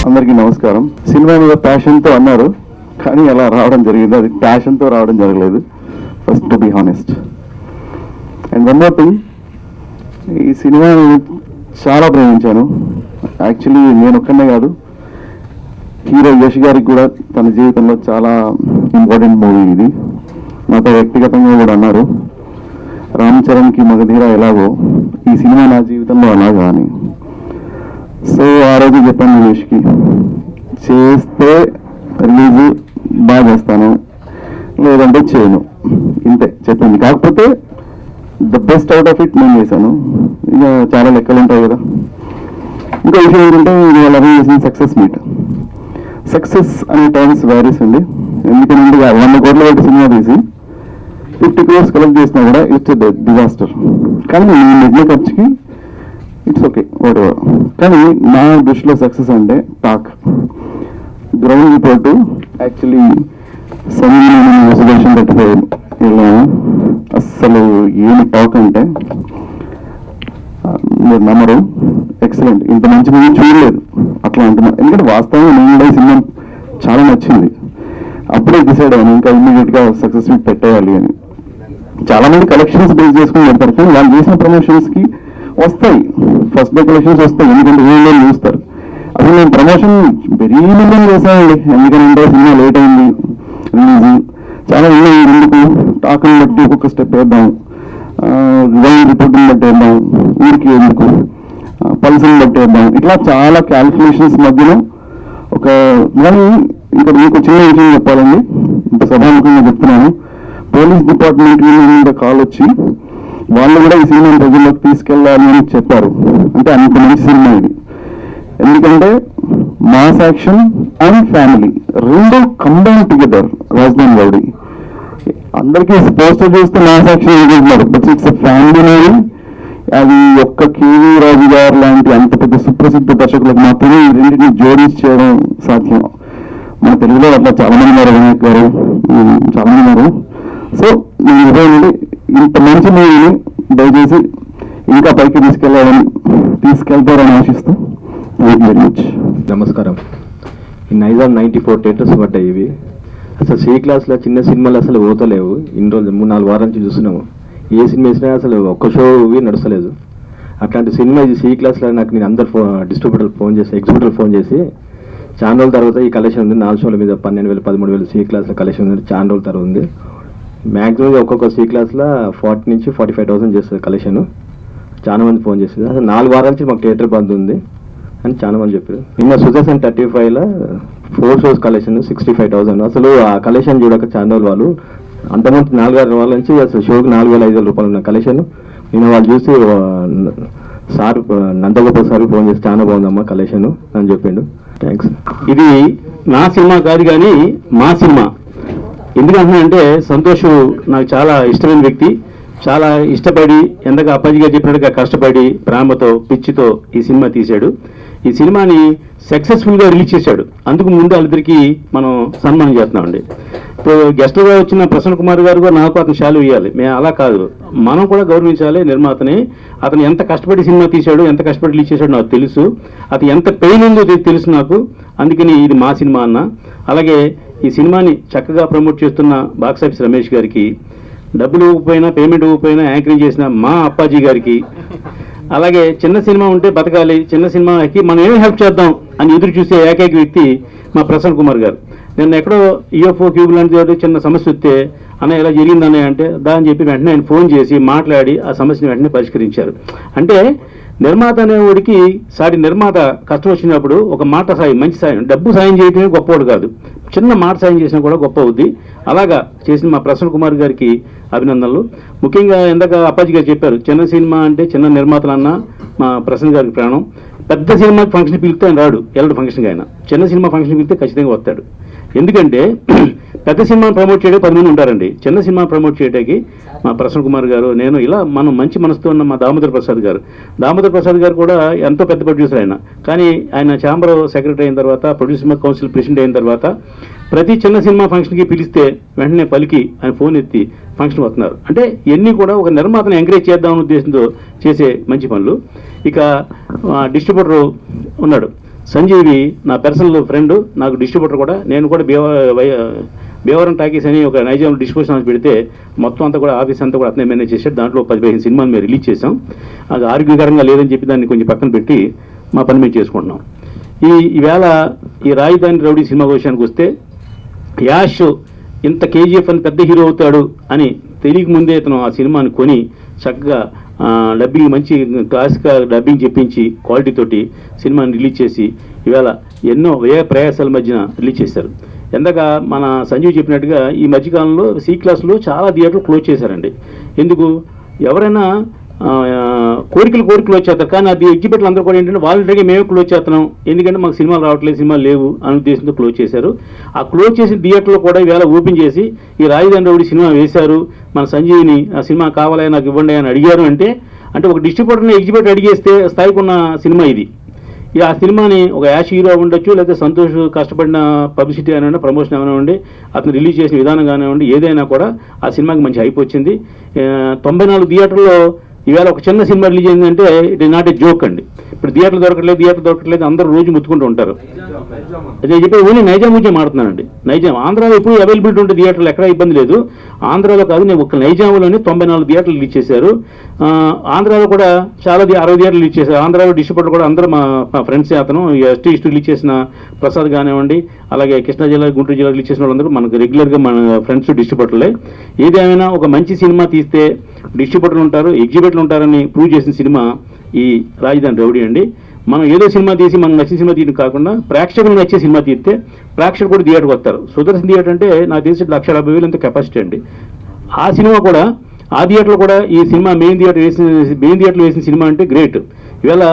అందరికీ నమస్కారం. సినిమా మీద ప్యాషన్తో అన్నారు, కానీ అలా రావడం జరిగింది. అది ప్యాషన్తో రావడం జరగలేదు, first to be honest. And one more thing, ఈ సినిమాని చాలా ప్రేమించాను. యాక్చువల్లీ నేను ఒక్కనే కాదు, హీరో యష్ గారికి కూడా తన జీవితంలో చాలా ఇంపార్టెంట్ మూవీ ఇది. నాతో వ్యక్తిగతంగా కూడా అన్నారు, రామ్ చరణ్కి మగధీర ఎలాగో ఈ సినిమా నా జీవితంలో అలాగా అని. సో ఆ రోజు చెప్పాను యష్కి, చేస్తే రిలీజ్ బాగా చేస్తాను, లేదంటే చేయను, ఇంతే చెప్పింది. కాకపోతే the best out of it నేను చేశాను. ఇక చాలా లెక్కలు ఉంటాయి కదా. ఇంకో విషయం ఏంటంటే, వాళ్ళు అరేంజ్ చేసిన సక్సెస్ మీట్. సక్సెస్ అనే టర్మ్స్ వ్యారీస్ ఉంది. ఎందుకంటే 100 కోట్ల పెట్టి సినిమా తీసి 50 crores కలెక్ట్ చేసినా కూడా ఇట్స్ డిజాస్టర్. కానీ నేను మిగిలిన ఖర్చుకి ఇట్స్ ఓకే, వాట్ ఎవర్. కానీ నా దృష్టిలో సక్సెస్ అంటే talk, ground report. Actually celebration 35 వెళ్ళాము. అస్సలు ఏమి టాక్ అంటే మీరు నమ్మరు, ఎక్సలెంట్. ఇంత మంచి మూవీ చూడలేదు అట్లా అంటున్నాను. ఎందుకంటే వాస్తవంగా నేను కూడా సినిమా చాలా నచ్చింది. అప్పుడే డిసైడ్ అయ్యాను ఇంకా ఇమ్మీడియట్గా సక్సెస్ మీట్ పెట్టేయాలి అని. చాలా మంది కలెక్షన్స్ బేస్ చేసుకుని పెడతారు, కానీ వాళ్ళు చేసిన ప్రమోషన్స్కి వస్తాయి, ఫస్ట్ డే కలెక్షన్స్ వస్తాయి, ఎందుకంటే వీళ్ళు చూస్తారు. అసలు నేను ప్రమోషన్ వెరీ మిలియన్ చేశానండి. ఎందుకంటే సినిమా లేట్ అయింది రిలీజ్. చాలా ఎందుకు టాక్ని బట్టి ఒక్కొక్క స్టెప్ వేద్దాం, గ్రౌండ్ రిపోర్ట్ని బట్టి వేద్దాం, ఊరికి ఎందుకు పల్స్ని బట్టి వేద్దాం, ఇట్లా చాలా క్యాల్కులేషన్స్ మధ్యలో ఒక ఇంకా మీకు చిన్న విషయం చెప్పాలండి, ఇంత సభాముఖంగా చెప్తున్నాను. పోలీస్ డిపార్ట్మెంట్ మీద కాల్ వచ్చి వాళ్ళు కూడా ఈ సినిమాని ప్రజల్లోకి తీసుకెళ్ళాలి అని చెప్పారు. అంటే అంత మంచి సినిమా ఇది. ఎందుకంటే మాస్ యాక్షన్ అండ్ ఫ్యామిలీ రెండు కంబైన్ టుగెదర్. రాజధాని రౌడీ అందరికీ పోస్టర్ చూస్తే మాస్ యాక్షన్ అనుకుంటున్నారు, బట్ ఇట్స్ ఫ్యామిలీ మూవీ. అది ఒక్క కేవీ రాజు గారు లాంటి అంత పెద్ద సుప్రసిద్ధ దర్శకులకు మాత్రమే ఈ రెండింటిని జోడించి చేయడం సాధ్యం. మన తెలుగులో అట్లా చాలా మంది ఉన్నారు, వినాయక్ గారు, చాలా మంది ఉన్నారు. సో నేను ఇవ్వండి, ఇంత మంచి మూవీని దయచేసి ఇంకా పైకి తీసుకెళ్తారని ఆశిస్తూ. Thank you very much. నమస్కారం. ఈ నైజాం 94 థియేటర్స్ పడ్డాయి. ఇవి అసలు సి క్లాస్లో చిన్న సినిమాలు అసలు పోతలేవు. ఇన్ని రోజులు 3-4 వారాల నుంచి చూస్తున్నాము. ఏ సినిమా వేసినా అసలు ఒక్క షో నడుస్తలేదు. అట్లాంటి సినిమా ఇది సి క్లాస్లో. నాకు నేను అందరు డిస్ట్రిబ్యూటర్ ఫోన్ చేసి, ఎగ్జిబ్యూటర్ ఫోన్ చేసి, చాలా రోజుల తర్వాత ఈ కలెక్షన్ ఉంది, 4 షోల మీద 12,000 13,000 సి క్లాస్లో కలెక్షన్ ఉంది, చాలా రోజుల తర్వాత ఉంది. మ్యాక్సిమం ఒక్కొక్క సి క్లాస్లో 40 నుంచి 45,000 చేస్తుంది కలెక్షన్. చాలా మంది ఫోన్ చేస్తుంది. అసలు 4 వారాల నుంచి మాకు థియేటర్ బంద్ ఉంది అని చాలా మంది చెప్పారు. నిన్న 2035లో 4 షోస్ కలెక్షన్ 65,000. అసలు ఆ కలెక్షన్ చూడక చాలా రోజులు వాళ్ళు అంతమంది 4-6 వారాల నుంచి అసలు షోకి 4,500 రూపాయలు ఉన్న కలెక్షన్. నిన్న వాళ్ళు చూసి సార్ నందగోపాల్ సార్ ఫోన్ చేసి చాలా బాగుందమ్మా కలెక్షన్ అని చెప్పిండు. థ్యాంక్స్. ఇది నా సినిమా కాదు కానీ మా సినిమా. ఎందుకంటే సంతోష్ నాకు చాలా ఇష్టమైన వ్యక్తి. చాలా ఇష్టపడి, ఎంతగా అప్పాజీగా చెప్పినట్టుగా కష్టపడి, ప్రేమతో, పిచ్చితో ఈ సినిమా తీశాడు. ఈ సినిమాని సక్సెస్ఫుల్గా రిలీజ్ చేశాడు. అందుకు ముందు వాళ్ళిద్దరికీ మనం సన్మానం చేస్తున్నామండి. ఇప్పుడు గెస్ట్గా వచ్చిన ప్రసన్న కుమార్ గారు కూడా నాకు అతను షాలు ఇవ్వాలి. మేము అలా కాదు, మనం కూడా గౌరవించాలి నిర్మాతని. అతను ఎంత కష్టపడి సినిమా తీశాడు, ఎంత కష్టపడి రిలీజ్ చేశాడు నాకు తెలుసు. అతను ఎంత పెయిన్ ఉందో తెలుసు నాకు. అందుకని ఇది మా సినిమా అన్న. అలాగే ఈ సినిమాని చక్కగా ప్రమోట్ చేస్తున్న బాక్స్ ఆఫీస్ రమేష్ గారికి, డబ్బులు ఇవ్వకపోయినా పేమెంట్ ఇవ్వకపోయినా యాంకరింగ్ చేసిన మా అప్పాజీ గారికి, అలాగే చిన్న సినిమా ఉంటే బతకాలి, చిన్న సినిమాకి మనం ఏమి హెల్ప్ చేద్దాం అని ఎదురు చూసే ఏకైక వ్యక్తి మా ప్రసన్న కుమార్ గారు. నేను ఎక్కడో ఈఎఫ్ఓ క్యూబ్ లాంటి చిన్న సమస్య వస్తే, అన్న ఇలా జరిగిందన్నయ్య అంటే దాని చెప్పి వెంటనే ఆయన ఫోన్ చేసి మాట్లాడి ఆ సమస్యను వెంటనే పరిష్కరించారు. అంటే నిర్మాత అనేవాడికి సాటి నిర్మాత కష్టం వచ్చినప్పుడు ఒక మాట సాయం, మంచి సాయం, డబ్బు సాయం చేయటమే గొప్పవాడు కాదు, చిన్న మాట సాయం చేసినా కూడా గొప్ప అవుద్ది. అలాగా చేసిన మా ప్రసన్న కుమార్ గారికి అభినందనలు. ముఖ్యంగా ఇందాక అప్పాజీ గారు చెప్పారు, చిన్న సినిమా అంటే చిన్న నిర్మాతలన్నా మా ప్రసన్న గారికి ప్రాణం. పెద్ద సినిమాకి ఫంక్షన్ పిలిస్తే ఆయన రాడు, ఎల్లడు ఫంక్షన్కి. ఆయన చిన్న సినిమా ఫంక్షన్ పిలిస్తే ఖచ్చితంగా వస్తాడు. ఎందుకంటే పెద్ద సినిమాను ప్రమోట్ చేయడానికి 10 మంది ఉంటారండి. చిన్న సినిమా ప్రమోట్ చేయడానికి మా ప్రసన్న కుమార్ గారు, నేను, ఇలా మనం మంచి మనసుతో ఉన్న మా దామోదర్ ప్రసాద్ గారు కూడా ఎంతో పెద్ద ప్రొడ్యూసర్ ఆయన. కానీ ఆయన ఛాంబర్ సెక్రటరీ అయిన తర్వాత, ప్రొడ్యూసర్ కౌన్సిల్ ప్రెసిడెంట్ అయిన తర్వాత ప్రతి చిన్న సినిమా ఫంక్షన్కి పిలిస్తే వెంటనే పలికి ఆయన ఫోన్ ఎత్తి ఫంక్షన్ వస్తున్నారు. అంటే ఇవన్నీ కూడా ఒక నిర్మాతను ఎంకరేజ్ చేద్దామనే ఉద్దేశంతో చేసే మంచి పనులు. ఇక డిస్ట్రిబ్యూటర్ ఉన్నాడు సంజీవి నా పర్సనల్ ఫ్రెండ్, నాకు డిస్ట్రిబ్యూటర్ కూడా. నేను కూడా భీమవరం టాకీస్ అని ఒక నైజాం డిస్ట్రిబ్యూషన్ హౌస్ పెడితే మొత్తం అంతా కూడా ఆఫీస్ అంతా కూడా అతనే మేనేజ్ చేశాడు. దాంట్లో 15 సినిమాలు మేము రిలీజ్ చేసాం. అది ఆరోగ్యకరంగా లేదని చెప్పి దాన్ని కొంచెం పక్కన పెట్టి మా పని మేము చేసుకుంటున్నాం. ఈవేళ ఈ రాజధాని రౌడీ సినిమా విషయానికి వస్తే, యాష్ ఇంత కేజీఎఫ్ అని పెద్ద హీరో అవుతాడు అని తెలియక ముందే అతను ఆ సినిమాని కొని చక్కగా డబ్బింగ్, మంచి క్లాసికల్ డబ్బింగ్ చెప్పించి క్వాలిటీ తోటి సినిమాని రిలీజ్ చేసి ఈవేళ ఎన్నో ప్రయాసాల మధ్యన రిలీజ్ చేశారు. ఎందాక మన సంజీవ్ చెప్పినట్టుగా ఈ మధ్యకాలంలో సి క్లాస్లో చాలా థియేటర్లు క్లోజ్ చేశారండి. ఎందుకు? ఎవరైనా కోరికలు వచ్చేస్తారు, కానీ అది ఎగ్జిబిట్లు అందరూ కూడా ఏంటంటే వాలంటరీగా మేమే క్లోజ్ చేస్తున్నాం, ఎందుకంటే మాకు సినిమాలు రావట్లేదు, సినిమాలు లేవు అనే ఉద్దేశంతో క్లోజ్ చేశారు. ఆ క్లోజ్ చేసిన థియేటర్లో కూడా ఈవేళ ఓపెన్ చేసి ఈ రాజధాని రౌడీ సినిమా వేశారు. మన సంజీవిని ఆ సినిమా కావాలా నాకు ఇవ్వండి అని అడిగారు. అంటే ఒక డిస్ట్రిబ్యూటర్ని ఎగ్జిబిట్ అడిగేస్తే స్థాయికి ఉన్న సినిమా ఇది. ఆ సినిమాని ఒక యాష్ హీరో ఉండొచ్చు, లేదా సంతోష్ కష్టపడిన పబ్లిసిటీ కానివ్వండి, ప్రమోషన్ కానివ్వండి, అతను రిలీజ్ చేసిన విధానం కానివ్వండి, ఏదైనా కూడా ఆ సినిమాకి మంచి హైప్ వచ్చింది. 94 థియేటర్లో ఈవేళ ఒక చిన్న సినిమా రిలీజ్ అయిందంటే it is not a joke అండి. ఇప్పుడు థియేటర్లు దొరకట్లేదు అందరూ రోజు ముత్తుకుంటూ ఉంటారు. అదే చెప్పి ఓన్లీ నైజాం గురించి మాడుతున్నానండి. నైజాం ఆంధ్రాలో ఇప్పుడు అవైలబిలిటీ ఉంటే థియేటర్లు ఎక్కడ ఇబ్బంది లేదు. ఆంధ్రాలో కాదు, నేను ఒక నైజాంలోనే 94 థియేటర్లు రిలీజ్ చేశారు. ఆంధ్రాలో కూడా చాలా 60 థియేటర్లు రిలీజ్ చేశారు. ఆంధ్రాలో డిస్ట్రిబ్యూటర్ కూడా అందరూ మా ఫ్రెండ్స్. అతను ఎస్టీ రిలీజ్ చేసిన ప్రసాద్ కానివ్వండి, అలాగే కృష్ణా జిల్లా, గుంటూరు జిల్లా రిలీజ్ చేసిన వాళ్ళందరూ మనకు రెగ్యులర్గా మన ఫ్రెండ్స్ డిస్ట్రిబ్యూటర్లే. ఏదేమైనా ఒక మంచి సినిమా తీస్తే డిస్ట్రిబ్యూటర్లు ఉంటారు, ఎగ్జిబిటర్లు ఉంటారని ప్రూవ్ చేసిన సినిమా ఈ రాజధాని రౌడీ అండి. మనం ఏదో సినిమా తీసి మనకు నచ్చిన సినిమా తీయడం కాకుండా ప్రేక్షకులు నచ్చే సినిమా తీస్తే ప్రేక్షకులు కూడా థియేటర్కి వస్తారు. సుదర్శన్ థియేటర్ అంటే నాకు తెలిసి 1,50,000 అంత కెపాసిటీ అండి. ఆ సినిమా కూడా ఆ థియేటర్లో కూడా ఈ సినిమా మెయిన్ థియేటర్లో వేసిన సినిమా అంటే గ్రేట్. ఇవాళ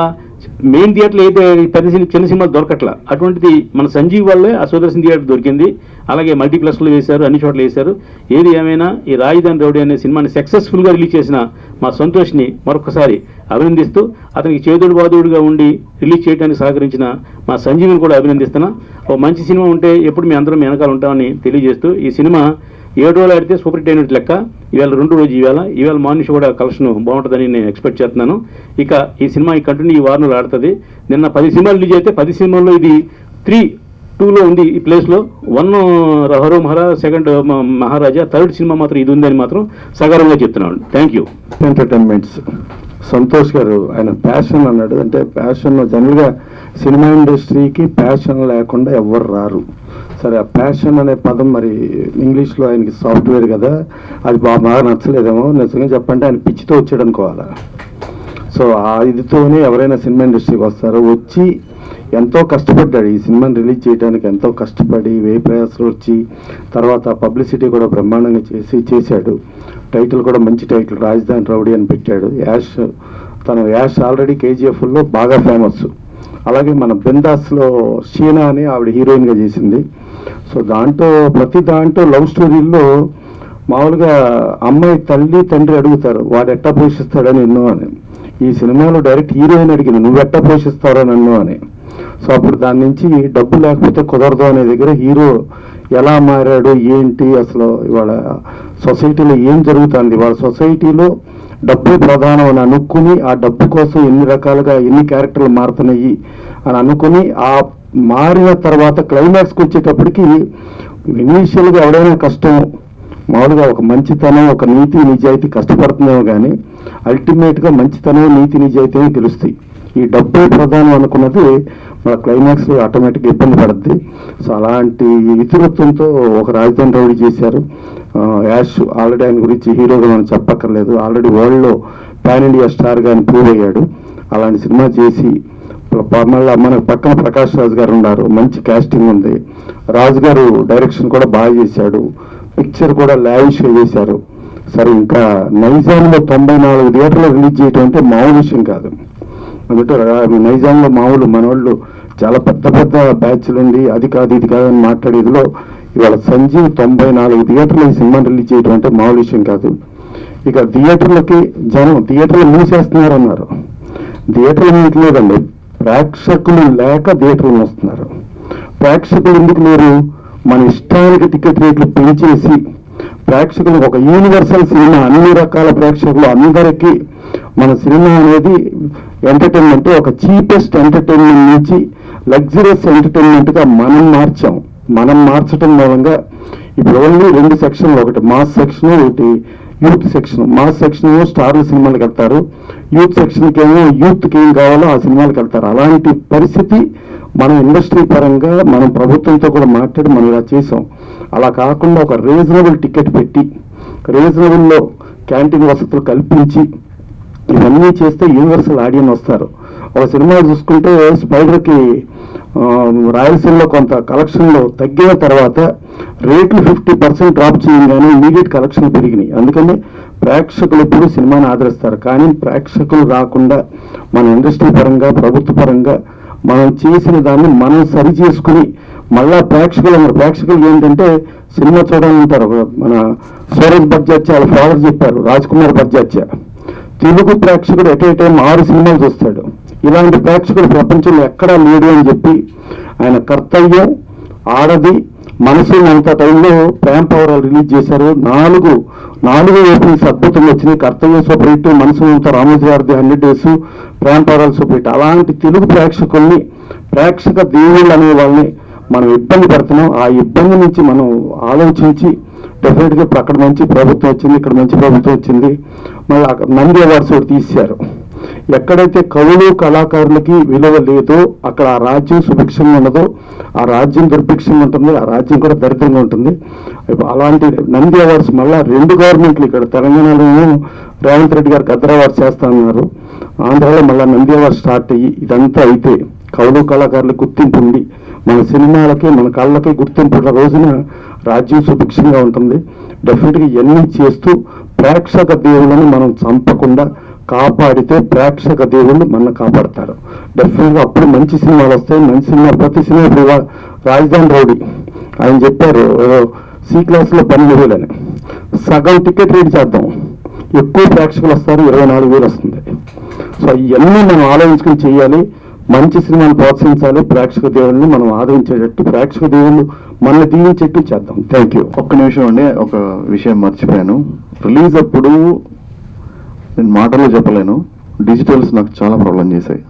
మెయిన్ థియేటర్లో అయితే పెద్ద చిన్న సినిమాలు దొరకట్లా, అటువంటిది మన సంజీవ్ వల్లే ఆ సుదర్శన్ థియేటర్ దొరికింది. అలాగే మల్టీప్లెక్స్లో వేశారు, అన్ని చోట్ల వేశారు. ఏది ఏమైనా ఈ రాజధాని రౌడీ అనే సినిమాని సక్సెస్ఫుల్గా రిలీజ్ చేసిన మా సంతోష్ని మరొకసారి అభినందిస్తూ, అతనికి చేదుడు బాదుడుగా ఉండి రిలీజ్ చేయడానికి సహకరించిన మా సంజీవిని కూడా అభినందిస్తున్నా. ఓ మంచి సినిమా ఉంటే ఎప్పుడు మీ అందరం వెనకాల ఉంటామని తెలియజేస్తూ, ఈ సినిమా 7 రోజులు ఆడితే సూపర్ హిట్ అయినట్టు లెక్క. ఈవేళ 2 రోజు ఈవేళ మార్నింగ్ కూడా కలెక్షన్ బాగుంటుందని నేను ఎక్స్పెక్ట్ చేస్తున్నాను. ఇక ఈ సినిమా ఈ కంటిన్యూ ఈ వారంలో ఆడుతుంది. నిన్న 10 సినిమాలు రిలీజ్ అయితే 10 సినిమాల్లో ఇది 3-2లో ఉంది. ఈ ప్లేస్లో 1 హరో మహారా, 2 మహారాజా, 3rd సినిమా మాత్రం ఇది ఉందని మాత్రం సగర్వంగా చెప్తున్నాను. Thank you. ఎంటర్టైన్మెంట్స్ సంతోష్ గారు ఆయన ప్యాషన్ అన్నాడు. అంటే ప్యాషన్ జనరల్గా సినిమా ఇండస్ట్రీకి ప్యాషన్ లేకుండా ఎవ్వరు రారు. సరే, ఆ ప్యాషన్ అనే పదం మరి ఇంగ్లీష్లో ఆయనకి సాఫ్ట్వేర్ కదా, అది బాగా నచ్చలేదేమో. నిజంగా చెప్పంటే ఆయన పిచ్చితో వచ్చాడు అనుకోవాలా. సో ఆ ఇదితోనే ఎవరైనా సినిమా ఇండస్ట్రీకి వస్తారో, వచ్చి ఎంతో కష్టపడ్డాడు ఈ సినిమాని రిలీజ్ చేయడానికి. ఎంతో కష్టపడి ప్రయాసాలు వచ్చి తర్వాత పబ్లిసిటీ కూడా బ్రహ్మాండంగా చేశాడు. టైటిల్ కూడా మంచి టైటిల్, రాజధాని రౌడీ అని పెట్టాడు. యాష్ ఆల్రెడీ కేజీఎఫ్లో బాగా ఫేమస్. అలాగే మన బిందాస్లో షీనా అని ఆవిడ హీరోయిన్గా చేసింది. సో ప్రతి దాంట్లో లవ్ స్టోరీల్లో మామూలుగా అమ్మాయి తల్లి తండ్రి అడుగుతారు వాడు ఎట్టా పోషిస్తాడని ఎన్నో అని. ఈ సినిమాలో డైరెక్ట్ హీరోయిన్ అడిగింది నువ్వు ఎట్టా పోషిస్తారో నన్ను అని. సో అప్పుడు దాని నుంచి డబ్బు లేకపోతే కుదరదు అనే దగ్గర హీరో ఎలా మారాడు, ఏంటి అసలు ఇవాళ సొసైటీలో ఏం జరుగుతుంది, వాళ్ళ సొసైటీలో డబ్బు ప్రధానం అని అనుకుని ఆ డబ్బు కోసం ఎన్ని రకాలుగా ఎన్ని క్యారెక్టర్లు మారుతున్నాయి అని అనుకుని ఆ మారిన తర్వాత క్లైమాక్స్కి వచ్చేటప్పటికి ఇనీషియల్గా ఎవడైనా కష్టం, మామూలుగా ఒక మంచితనం, ఒక నీతి నిజాయితీ కష్టపడుతున్నామో కానీ అల్టిమేట్గా మంచితనం నీతి నిజాయితీ తెలుస్తాయి. ఈ డబ్బే ప్రధానం అనుకున్నది మన క్లైమాక్స్లో ఆటోమేటిక్గా ఇబ్బంది పడుద్ది. సో అలాంటి ఇతివృత్తంతో ఒక రాజధాని రౌడీ చేశారు. యాష్ ఆల్రెడీ ఆయన గురించి హీరోగా మనం చెప్పక్కర్లేదు, ఆల్రెడీ వరల్డ్లో పాన్ ఇండియా స్టార్గా ఆయన ప్రూవ్ అయ్యాడు. అలాంటి సినిమా చేసి మళ్ళీ మన పక్కన ప్రకాష్ రాజ్ గారు ఉన్నారు, మంచి కాస్టింగ్ ఉంది. రాజు గారు డైరెక్షన్ కూడా బాగా చేశాడు, పిక్చర్ కూడా లావిష్గా చేశారు. సరే, ఇంకా నైజాంలో 94 థియేటర్లు రిలీజ్ చేయడం అంటే మామూలు విషయం కాదు. అందుకే నైజాంలో మామూలు మనవాళ్ళు చాలా పెద్ద పెద్ద బ్యాచ్లు ఉండి అది కాదు ఇది కాదని మాట్లాడేదిలో ఇవాళ సంజీవ్ 94 థియేటర్లు ఈ సినిమా రిలీజ్ చేయడం అంటే మామూలు విషయం కాదు. ఇక థియేటర్లకి థియేటర్లు మూసేస్తున్నారు అన్నారు. థియేటర్లు మూయట్లేదండి, ప్రేక్షకులు లేక థియేటర్లు మూస్తున్నారు. ప్రేక్షకులు ఎందుకు లేరు? మన ఇష్టానికి టికెట్ రేట్లు పెంచేసి ప్రేక్షకులు ఒక యూనివర్సల్ సినిమా, అన్ని రకాల ప్రేక్షకులు అందరికీ మన సినిమా అనేది ఎంటర్టైన్మెంట్ ఒక చీపెస్ట్ ఎంటర్టైన్మెంట్ నుంచి లగ్జరియస్ ఎంటర్టైన్మెంట్గా మనం మార్చడం మూలంగా ఇప్పుడు ఓన్లీ 2 సెక్షన్లు, ఒకటి మాస్ సెక్షన్, ఒకటి యూత్ సెక్షన్. మాస్ సెక్షన్ స్టార్ల సినిమాలకు వెళ్తారు, యూత్ సెక్షన్కి ఏమో యూత్కి ఏం కావాలో ఆ సినిమాలకు వెళ్తారు. అలాంటి పరిస్థితి మనం ఇండస్ట్రీ పరంగా మనం ప్రభుత్వంతో కూడా మాట్లాడి మనం ఇలా చేసాం. అలా కాకుండా ఒక రీజనబుల్ టికెట్ పెట్టి రీజనబుల్లో క్యాంటీన్ వసతులు కల్పించి ఇవన్నీ చేస్తే యూనివర్సల్ ఆడియన్స్ వస్తారు. ఒక సినిమా చూసుకుంటే స్పైడర్కి రాయలసీమలో కొంత కలెక్షన్లో తగ్గిన తర్వాత రేట్లు 50% డ్రాప్ చేయగానే ఇమీడియట్ కలెక్షన్ పెరిగినాయి. అందుకని ప్రేక్షకులు ఎప్పుడు సినిమాని ఆదరిస్తారు. కానీ ప్రేక్షకులు రాకుండా మన ఇండస్ట్రీ పరంగా ప్రభుత్వ పరంగా మనం చేసిన దాన్ని మనం సరి చేసుకుని మళ్ళా ప్రేక్షకులు ఏంటంటే సినిమా చూడాలంటారు. మన సూరజ్ బర్జాత్య వాళ్ళ ఫాదర్ చెప్పారు, రాజ్ కుమార్ బర్జాత్య, తెలుగు ప్రేక్షకుడు ఎట్ ఏ టైం 6 సినిమాలు చూస్తాడు. ఇలాంటి ప్రేక్షకుడు ప్రపంచంలో ఎక్కడా లేడు అని చెప్పి ఆయన కర్తవ్యం, ఆడది, మనసు అంత టైంలో ప్రేమ పౌరాలు రిలీజ్ చేశారు. 4 ఓపెనింగ్స్ అద్భుతంగా వచ్చినాయి. కర్తవ్యం సూపర్ హిట్, మనసు అంతా రామోజీ గారిది 100 డేస్, ప్రేమ పౌరాలు సూపర్ హిట్. అలాంటి తెలుగు ప్రేక్షకుల్ని, ప్రేక్షక దేవుళ్ళు అనే వాళ్ళని మనం ఇబ్బంది పడుతున్నాం. ఆ ఇబ్బంది నుంచి మనం ఆలోచించి డెఫినెట్గా అక్కడ మంచి ప్రభుత్వం వచ్చింది, ఇక్కడ మంచి ప్రభుత్వం వచ్చింది. మళ్ళీ నంది అవార్డ్స్ ఒకటి తీశారు. ఎక్కడైతే కవులు కళాకారులకి విలువ లేదో అక్కడ ఆ రాజ్యం సుభిక్షంగా ఉండదో ఆ రాజ్యం దుర్భిక్షంగా ఉంటుంది, ఆ రాజ్యం కూడా దరిద్రంగా ఉంటుంది. అలాంటి నంది అవార్డ్స్ మళ్ళీ 2 గవర్నమెంట్లు, ఇక్కడ తెలంగాణలో రేవంత్ రెడ్డి గారు గద్దర్ అవార్డ్స్ చేస్తానన్నారు, ఆంధ్రాలో మళ్ళీ నంది అవార్డ్స్ స్టార్ట్ అయ్యి ఇదంతా అయితే కవులు కళాకారులకు గుర్తింపు ఉండి మన సినిమాలకి మన కళ్ళకి గుర్తింపు ఉన్న రోజున రాజ్యం సుభిక్షంగా ఉంటుంది. డెఫినెట్గా ఇవన్నీ చేస్తూ ప్రేక్షక దేవుళ్ళని మనం చంపకుండా కాపాడితే ప్రేక్షక దేవుళ్ళు మన కాపాడతారు. డెఫినెట్గా అప్పుడు మంచి సినిమాలు వస్తాయి. మంచి సినిమా ప్రతి సినిమా ఇప్పుడు రాజధాని రౌడీ ఆయన చెప్పారు C క్లాస్లో 12,000 అని, సగం టికెట్ రేట్ చేద్దాం, ఎక్కువ ప్రేక్షకులు వస్తారు, 24,000 వస్తుంది. సో ఇవన్నీ మనం ఆలోచించుకుని చేయాలి. మంచి సినిమాను ప్రోత్సహించాలి, ప్రేక్షక దేవుళ్ళని మనం ఆదరించేటట్టు, ప్రేక్షక దేవుళ్ళు మనల్ని దీవించేట్టు చేద్దాం. Thank you. ఒక్క నిమిషం అండి, ఒక విషయం మర్చిపోయాను. రిలీజ్ అప్పుడు నేను మాటల్లో చెప్పలేను, డిజిటల్స్ నాకు చాలా ప్రాబ్లం చేశాయి.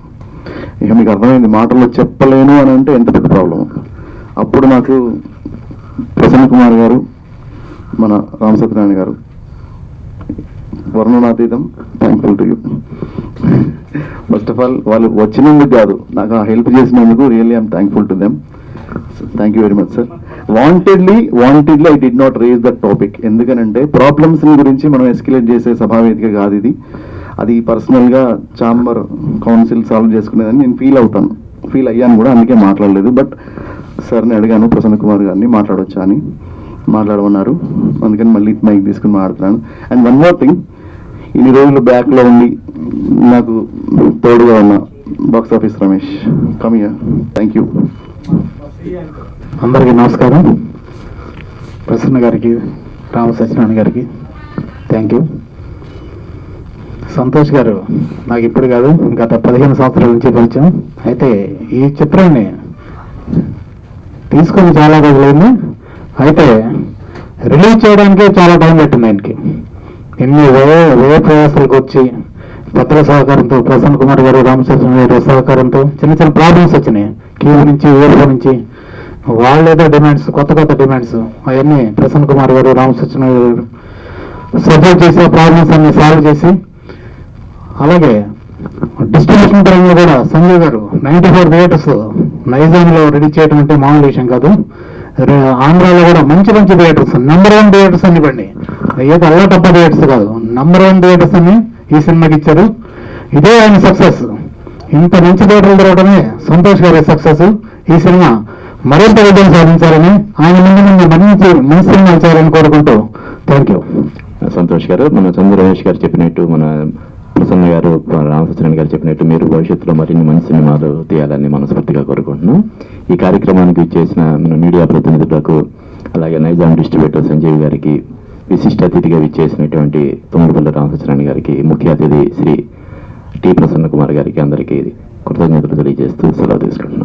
ఇక మీకు అర్థమైంది, మాటల్లో చెప్పలేను అని అంటే ఎంత పెద్ద ప్రాబ్లం. అప్పుడు నాకు ప్రసన్న కుమార్ గారు, మన రామ్ సత్యనారాయణ గారు, వర్ణనాతీతం, thankful to you. First of all వాళ్ళు వచ్చినందుకు కాదు, నాకు ఆ హెల్ప్ చేసినందుకు really I'm thankful to them. Thank you very much sir. Wantedly I did not raise that topic. ఎందుకనంటే ప్రాబ్లమ్స్ గురించి మనం ఎస్కలేట్ చేసే సభావేదిక కాదు ఇది. అది పర్సనల్గా ఛాంబర్ కౌన్సిల్ సాల్వ్ చేసుకునేదని నేను ఫీల్ అయ్యాను కూడా, అందుకే మాట్లాడలేదు. బట్ సార్ని అడిగాను, ప్రసన్న కుమార్ గారిని మాట్లాడొచ్చా అని, మాట్లాడమన్నారు. అందుకని మళ్ళీ మైక్ తీసుకుని మాట్లాడుతున్నాను. అండ్ వన్ మోర్ థింగ్, ఇన్ని రోజులు బ్యాక్లో ఉండి నాకు తోడుగా ఉన్న box office Ramesh, come here. Thank you. అందరికీ నమస్కారం. ప్రసన్న గారికి, రామ సత్యనారాయణ గారికి థ్యాంక్ యూ. సంతోష్ గారు నాకు ఇప్పుడు కాదు, గత 15 సంవత్సరాల నుంచి పరిచయం. అయితే ఈ చిత్రాన్ని తీసుకొని చాలా రోజులైంది. అయితే రిలీజ్ చేయడానికి చాలా టైం పెట్టింది ఆయనకి. ఎన్ని వ్యయ ప్రయాసాలకు వచ్చి పెద్దల సహకారంతో, ప్రసన్న కుమార్ గారు, రామచంద్ర గారి సహకారంతో చిన్న చిన్న ప్రాబ్లమ్స్ వచ్చినాయి. క్యూ నుంచి, ఊర్లో నుంచి వాళ్ళేదో డిమాండ్స్, కొత్త డిమాండ్స్, అవన్నీ ప్రసన్న కుమార్ గారు, రామచంద్ర గారు సపోర్ట్ చేసి ప్రాబ్లమ్స్ అన్ని సాల్వ్ చేసి, అలాగే డిస్ట్రిబ్యూషన్ పరంగా కూడా సంజయ్ గారు 94 థియేటర్స్ నైజాంలో రెడీ చేయడం అంటే మామూలు విషయం కాదు. ఆంధ్రాలో కూడా మంచి థియేటర్స్, నెంబర్ 1 థియేటర్స్ అని ఇవ్వండి, ఏదో అల్లా టప్ప థియేటర్స్ కాదు, నెంబర్ 1 థియేటర్స్ అని ఈ సినిమాకి ఇచ్చారు. ఇదే ఆయన సక్సెస్. ఇంత మంచి థియేటర్లు దొరకడమే సంతోష్ గారి సక్సెస్. ఈ సినిమా మరింత విజయం సాధించాలని, ఆయన ముందు మంచి సినిమాలు చేయాలని కోరుకుంటూ థ్యాంక్ యూ. సంతోష్ గారు, మన చంద్ర రమేష్ గారు చెప్పినట్టు, మన ప్రసన్న గారు, రామసత్యనారాయణ గారు చెప్పినట్టు మీరు భవిష్యత్తులో మరిన్ని మంచి సినిమాలు తీయాలని మనస్ఫూర్తిగా కోరుకుంటున్నాం. ఈ కార్యక్రమానికి ఇచ్చేసిన మన మీడియా ప్రతినిధులకు, అలాగే నైజాం డిస్ట్రిబ్యూటర్ సంజయ్ గారికి, విశిష్ట అతిథిగా ఇచ్చేసినటువంటి తుమ్మడిపల్లి రామసత్యనారాయణ గారికి, ముఖ్య అతిథి శ్రీ టి ప్రసన్న కుమార్ గారికి అందరికీ కృతజ్ఞతలు తెలియజేస్తూ సెలవు తీసుకుంటున్నాం.